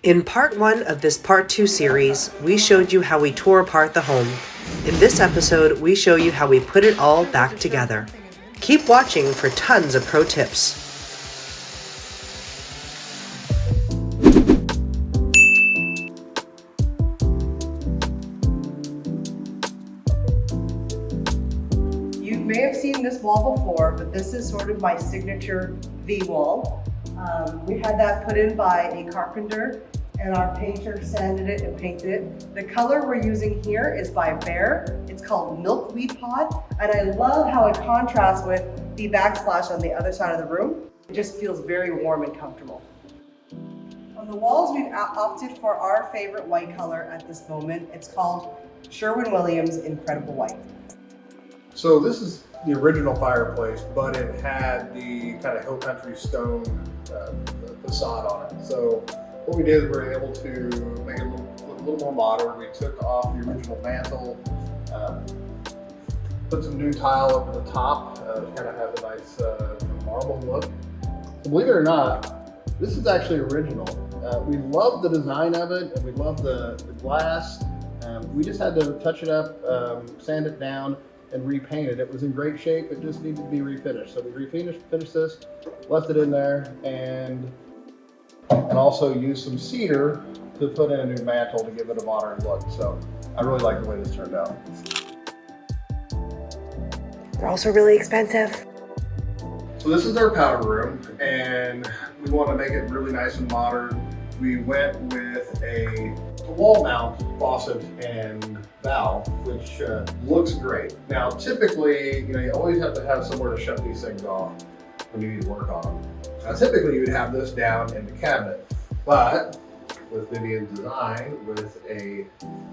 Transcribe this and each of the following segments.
In part 1 of this part 2 series, we showed you how we tore apart the home. In this episode, we show you how we put it all back together. Keep watching for tons of pro tips. You may have seen this wall before, but this is sort of my signature V wall. We had that put in by a carpenter, and our painter sanded it and painted it. The color we're using here is by Behr. It's called Milkweed Pod, and I love how it contrasts with the backsplash on the other side of the room. It just feels very warm and comfortable. On the walls, we've opted for our favorite white color at this moment. It's called Sherwin-Williams Incredible White. So this is the original fireplace, but it had the kind of hill country stone facade on it. So what we did is we were able to make it look a little more modern. We took off the original mantle, put some new tile up at the top, kind of have a nice marble look. So believe it or not, this is actually original. We love the design of it, and we love the glass. We just had to touch it up, sand it down, and repaint it. It was in great shape, it just needed to be refinished. So we finished this, left it in there, and also used some cedar to put in a new mantle to give it a modern look. So I really like the way this turned out. They're also really expensive. So this is our powder room, and we want to make it really nice and modern. We went with a wall mount faucet and valve, which looks great. Now, typically, you always have to have somewhere to shut these things off when you need to work on them. Now, typically, you would have this down in the cabinet, but with Vivian's design, with a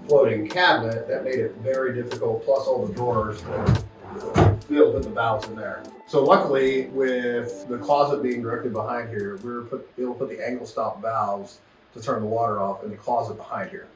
floating cabinet, that made it very difficult, plus all the drawers to be able to put the valves in there. So luckily, with the closet being directly behind here, we were able to put the angle stop valves to turn the water off in the closet behind here.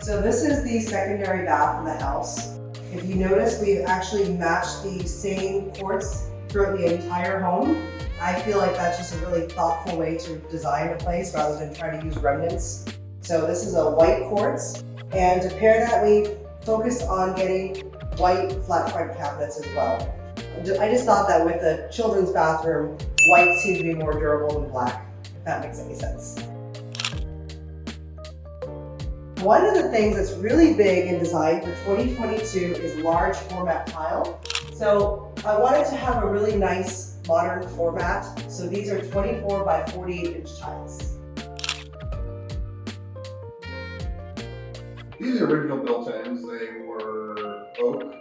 So this is the secondary bath in the house. If you notice, we've actually matched the same quartz throughout the entire home. I feel like that's just a really thoughtful way to design a place rather than trying to use remnants. So this is a white quartz, and to pair that, we've focused on getting white flat front cabinets as well. I just thought that with a children's bathroom, white seemed to be more durable than black, if that makes any sense. One of the things that's really big in design for 2022 is large format tile. So I wanted to have a really nice modern format. So these are 24 by 48 inch tiles. These are original built-ins. They were oak.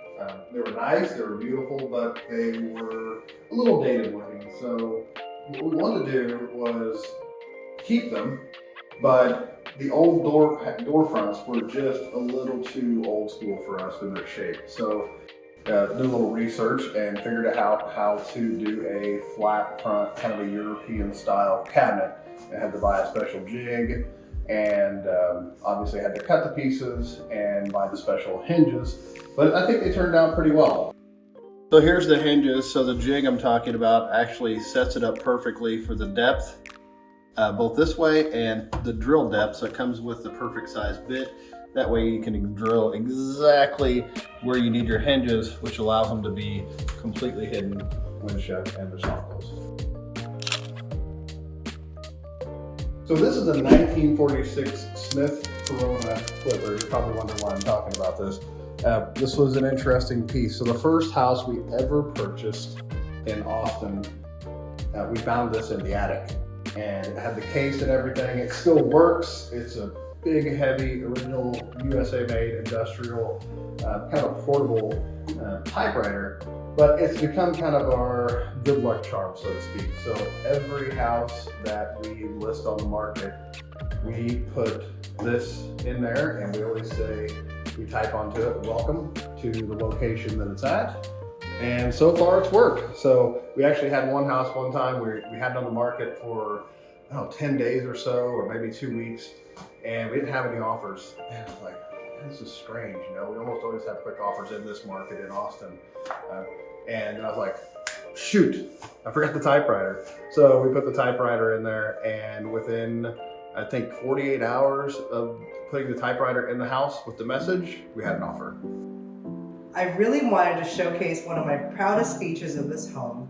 They were nice, they were beautiful, but they were a little dated looking. So what we wanted to do was keep them, but the old door fronts were just a little too old school for us in their shape. So did a little research and figured out how to do a flat front, kind of a European style cabinet. I had to buy a special jig, and obviously I had to cut the pieces and buy the special hinges, but I think they turned out pretty well. So here's the hinges. So the jig I'm talking about actually sets it up perfectly for the depth, both this way and the drill depth. So it comes with the perfect size bit. That way you can drill exactly where you need your hinges, which allows them to be completely hidden when shut and they're soft close. So this is a 1946 Smith Corona clipper. You're probably wondering why I'm talking about this. This was an interesting piece. So the first house we ever purchased in Austin, we found this in the attic, and it had the case and everything. It still works. It's a big, heavy, original USA made industrial, kind of portable typewriter, but it's become kind of our good luck charm, so to speak. So every house that we list on the market, we put this in there, and we always say, we type onto it, welcome to the location that it's at. And so far it's worked. So we actually had one house one time where we had it on the market for, 10 days or so, or maybe 2 weeks, and we didn't have any offers. And I was like, this is strange, we almost always have quick offers in this market in Austin. And I was like, shoot, I forgot the typewriter. So we put the typewriter in there, and within, I think, 48 hours of putting the typewriter in the house with the message, we had an offer. I really wanted to showcase one of my proudest features of this home.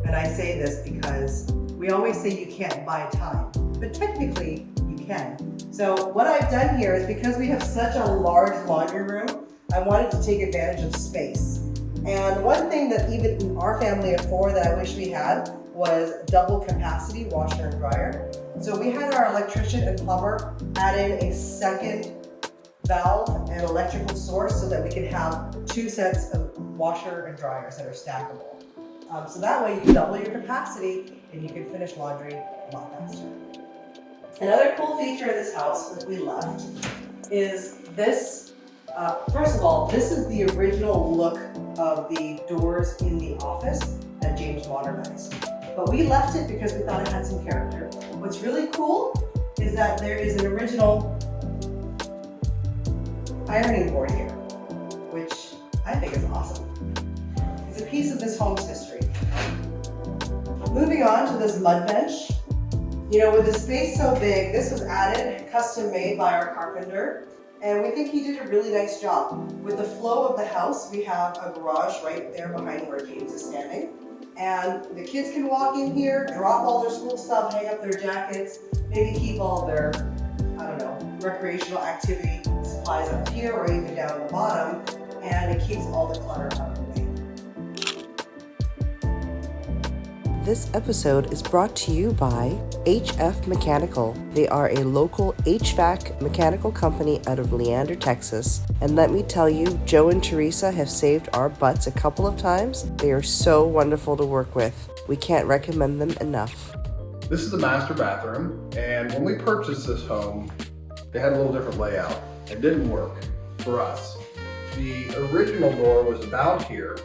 And I say this because we always say you can't buy time, but technically you can. So what I've done here is, because we have such a large laundry room, I wanted to take advantage of space. And one thing that even in our family of 4 that I wish we had was double capacity washer and dryer. So we had our electrician and plumber add in a second valve and electrical source so that we could have 2 sets of washer and dryers that are stackable. So that way you can double your capacity and you can finish laundry a lot faster. Another cool feature of this house that we left is this. First of all, this is the original look of the doors in the office that James modernized. But we left it because we thought it had some character. What's really cool is that there is an original ironing board here, which I think is awesome. It's a piece of this home's history. Moving on to this mud bench. You know, with the space so big, this was added, custom made by our carpenter, and we think he did a really nice job. With the flow of the house, we have a garage right there behind where James is standing. And the kids can walk in here, drop all their school stuff, hang up their jackets, maybe keep all their, recreational activity supplies up here or even down at the bottom, and it keeps all the clutter out of the way. This episode is brought to you by HF Mechanical. They are a local HVAC mechanical company out of Leander, Texas. And let me tell you, Joe and Teresa have saved our butts a couple of times. They are so wonderful to work with. We can't recommend them enough. This is the master bathroom, and when we purchased this home, they had a little different layout. It didn't work for us. The original door was about here,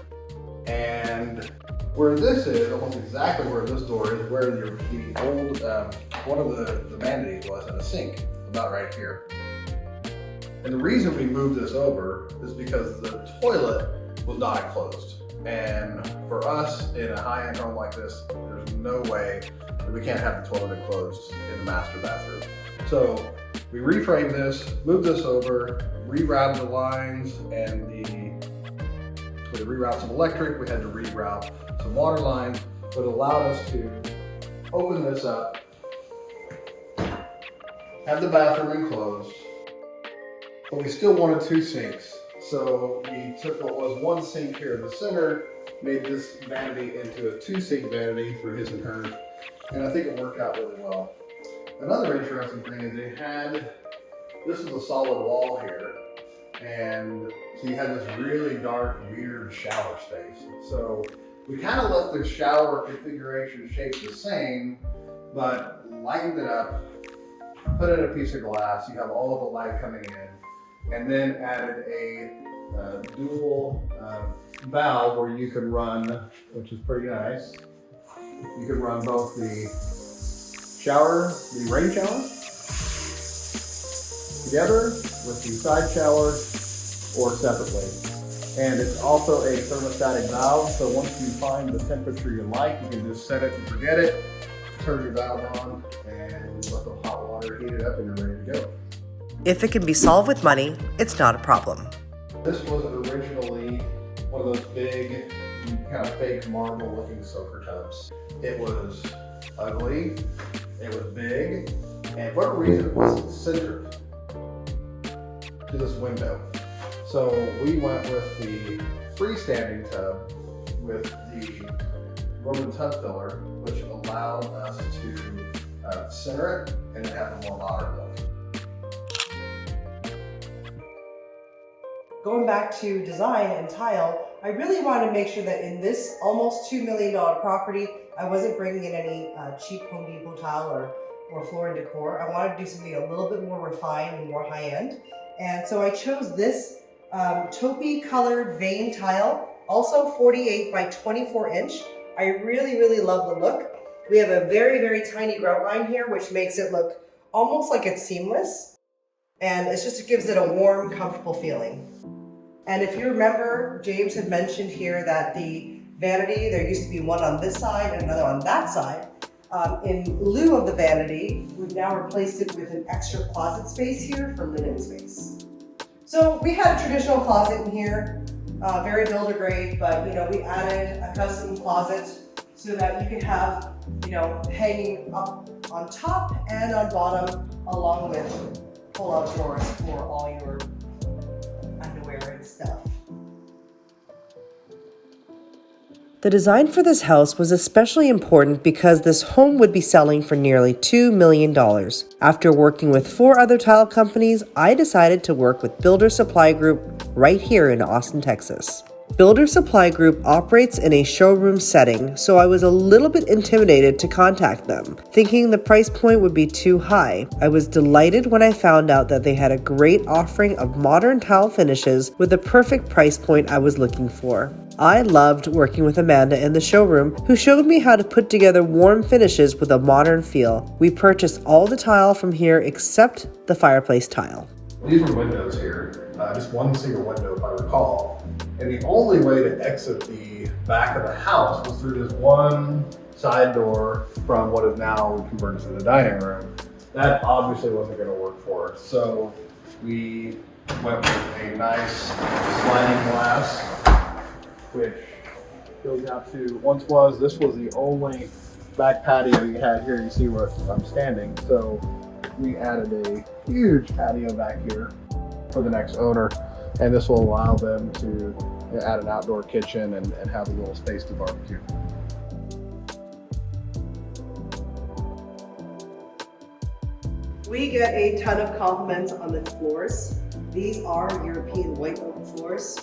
and where this is, almost exactly where this door is, where the old, one of the vanities was, and a sink, about right here. And the reason we moved this over is because the toilet was not enclosed. And for us, in a high-end home like this, there's no way that we can't have the toilet enclosed in the master bathroom. So we reframed this, moved this over, rerouted the lines, and we had to reroute some electric, we had to reroute some water lines, but it allowed us to open this up, have the bathroom enclosed, but we still wanted 2 sinks. So we took what was 1 sink here in the center, made this vanity into a 2-sink vanity for his and hers, and I think it worked out really well. Another interesting thing is this is a solid wall here, and so you had this really dark, weird shower space. So we kind of left the shower configuration shape the same, but lightened it up, put in a piece of glass, you have all of the light coming in, and then added a dual valve where you can run, which is pretty nice. You can run both the rain shower together with the side shower or separately. And it's also a thermostatic valve, so once you find the temperature you like, you can just set it and forget it, turn your valve on, and let the hot water heat it up, and you're ready to go. If it can be solved with money, it's not a problem. This was originally one of those big, kind of fake marble looking soaker tubs. It was ugly, it was big, and for a reason it was centered to this window. So we went with the freestanding tub with the Roman tub filler, which allowed us to center it and have a more modern look. Going back to design and tile, I really wanted to make sure that in this almost $2 million property, I wasn't bringing in any cheap Home Depot tile or floor and decor. I wanted to do something a little bit more refined and more high-end. And so I chose this taupey colored vein tile, also 48 by 24 inch. I really, really love the look. We have a very, very tiny grout line here, which makes it look almost like it's seamless. And it gives it a warm, comfortable feeling. And if you remember, James had mentioned here that the vanity. There used to be one on this side and another on that side. In lieu of the vanity, we've now replaced it with an extra closet space here for linen space. So we had a traditional closet in here, very builder grade, but we added a custom closet so that you could have, hanging up on top and on bottom, along with pull-out drawers for all your underwear and stuff. The design for this house was especially important because this home would be selling for nearly $2 million. After working with 4 other tile companies, I decided to work with Builder Supply Group right here in Austin, Texas. Builder Supply Group operates in a showroom setting, so I was a little bit intimidated to contact them, thinking the price point would be too high. I was delighted when I found out that they had a great offering of modern tile finishes with the perfect price point I was looking for. I loved working with Amanda in the showroom, who showed me how to put together warm finishes with a modern feel. We purchased all the tile from here except the fireplace tile. These were windows here, just one single window if I recall. And the only way to exit the back of the house was through this one side door from what is now converted to the dining room. That obviously wasn't going to work for us. So we went with a nice sliding glass, which goes out to, this was the only back patio you had here. You see where I'm standing. So we added a huge patio back here for the next owner. And this will allow them to add an outdoor kitchen and have a little space to barbecue. We get a ton of compliments on the floors. These are European white oak floors.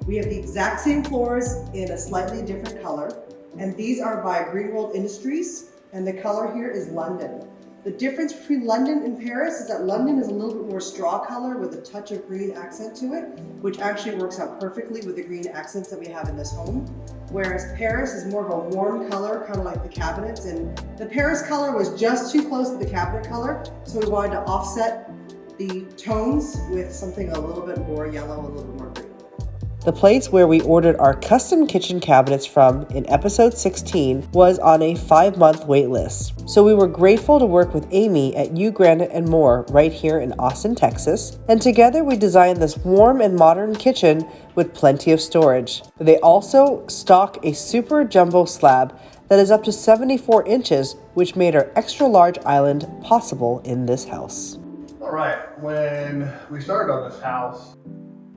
We have the exact same floors in a slightly different color, and these are by Greenwald Industries, and the color here is London. The difference between London and Paris is that London is a little bit more straw color with a touch of green accent to it, which actually works out perfectly with the green accents that we have in this home. Whereas Paris is more of a warm color, kind of like the cabinets, and the Paris color was just too close to the cabinet color, so we wanted to offset the tones with something a little bit more yellow, a little bit more green. The place where we ordered our custom kitchen cabinets from in episode 16 was on a 5-month wait list. So we were grateful to work with Amy at Granite More right here in Austin, Texas. And together we designed this warm and modern kitchen with plenty of storage. They also stock a super jumbo slab that is up to 74 inches, which made our extra large island possible in this house. All right, when we started on this house,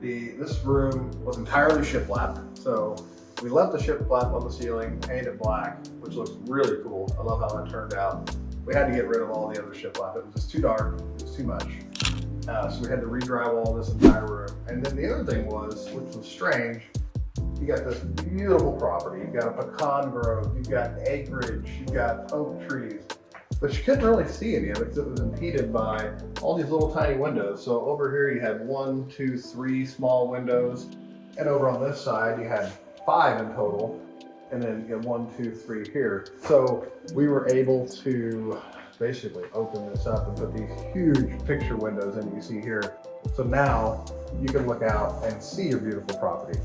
this room was entirely shiplap, so we left the shiplap on the ceiling, painted it black, which looks really cool. I love how that turned out. We had to get rid of all the other shiplap. It was just too dark, it was too much. So we had to re-drywall this entire room. And then the other thing was, which was strange, you got this beautiful property. You've got a pecan grove, you've got acreage, you've got oak trees, but you couldn't really see any of it because it was impeded by all these little tiny windows. So over here you had 1, 2, 3 small windows, and over on this side you had 5 in total, and then you had 1, 2, 3 here. So we were able to basically open this up and put these huge picture windows in that you see here. So now you can look out and see your beautiful property.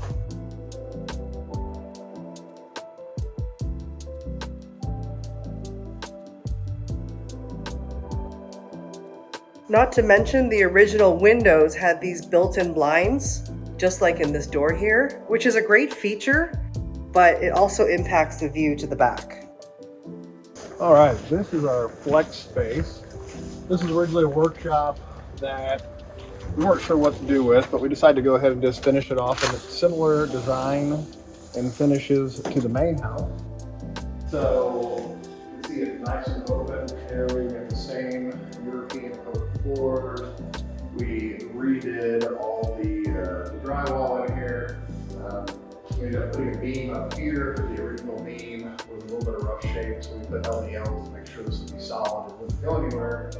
Not to mention the original windows had these built-in blinds, just like in this door here, which is a great feature, but it also impacts the view to the back. All right, this is our flex space. This is originally a workshop that we weren't sure what to do with, but we decided to go ahead and just finish it off in a similar design and finishes to the main house. So you can see it's nice and open. Here we get the same European oak floors. We redid all the drywall in here. We ended up putting a beam up here. The original beam was a little bit of rough shape, so we put LDLs to make sure this would be solid. It wouldn't go anywhere.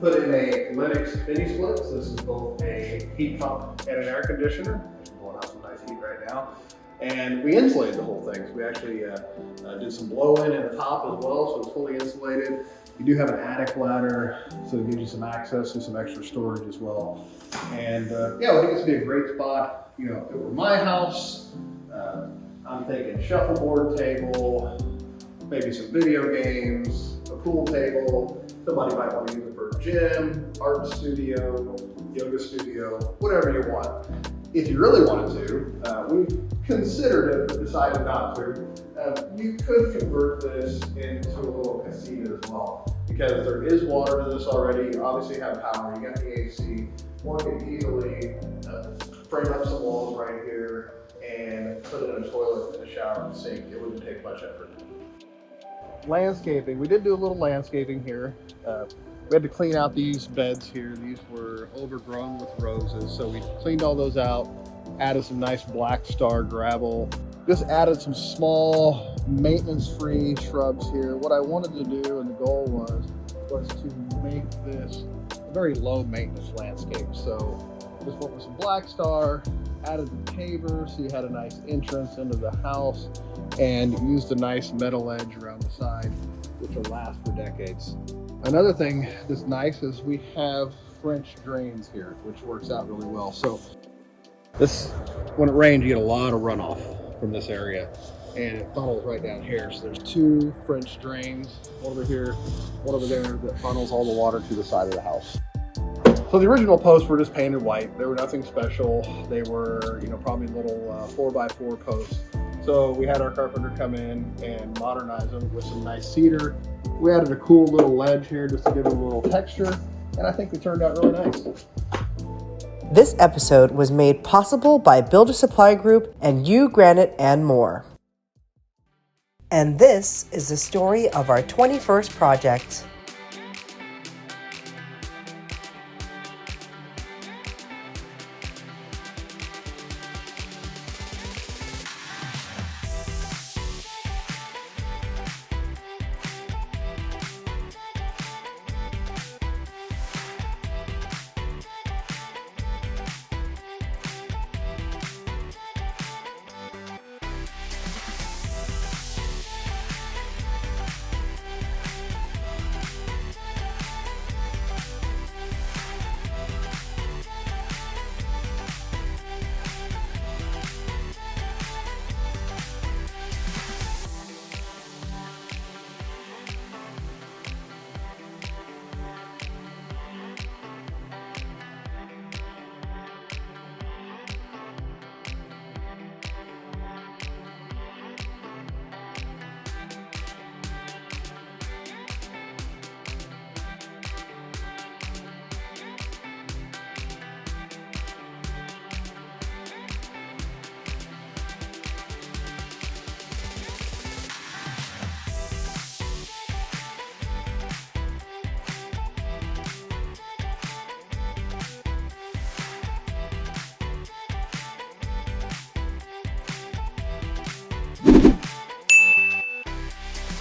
Put in a Lennox mini split. So this is both a heat pump and an air conditioner. Blowing out some nice heat right now. And we insulated the whole thing. So we actually did some blow-in at the top as well, so it's fully insulated. You do have an attic ladder, so it gives you some access to some extra storage as well. And yeah, I think this would be a great spot. You know, if it were my house, I'm thinking shuffleboard table, maybe some video games, a pool table. Somebody might want to use it for a gym, art studio, yoga studio, whatever you want. If you really wanted to, we considered it but decided not to. You could convert this into a little casita as well, because there is water to this already. You obviously have power, you got the AC. One could easily frame up some walls right here and put in a toilet and a shower and a sink. It wouldn't take much effort. Landscaping, we did do a little landscaping here. We had to clean out these beds here. These were overgrown with roses, so we cleaned all those out, added some nice black star gravel, just added some small maintenance-free shrubs here. What I wanted to do, and the goal was to make this a very low maintenance landscape. So just went with some black star, added the paver so you had a nice entrance into the house, and used a nice metal edge around the side, which will last for decades. Another thing that's nice is we have French drains here, which works out really well. So this, when it rains, you get a lot of runoff from this area, and it funnels right down here. So there's two French drains, one over here, one over there, that funnels all the water to the side of the house. So the original posts were just painted white. They were nothing special. They were, probably little 4x4 posts. So we had our carpenter come in and modernize them with some nice cedar. We added a cool little ledge here just to give it a little texture, and I think it turned out really nice. This episode was made possible by Builder Supply Group and Granite More. And this is the story of our 21st project.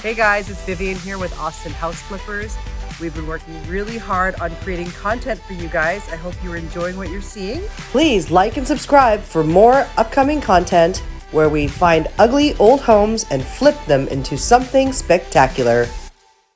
Hey guys, it's Vivian here with Austin House Flippers. We've been working really hard on creating content for you guys. I hope you're enjoying what you're seeing. Please like and subscribe for more upcoming content where we find ugly old homes and flip them into something spectacular.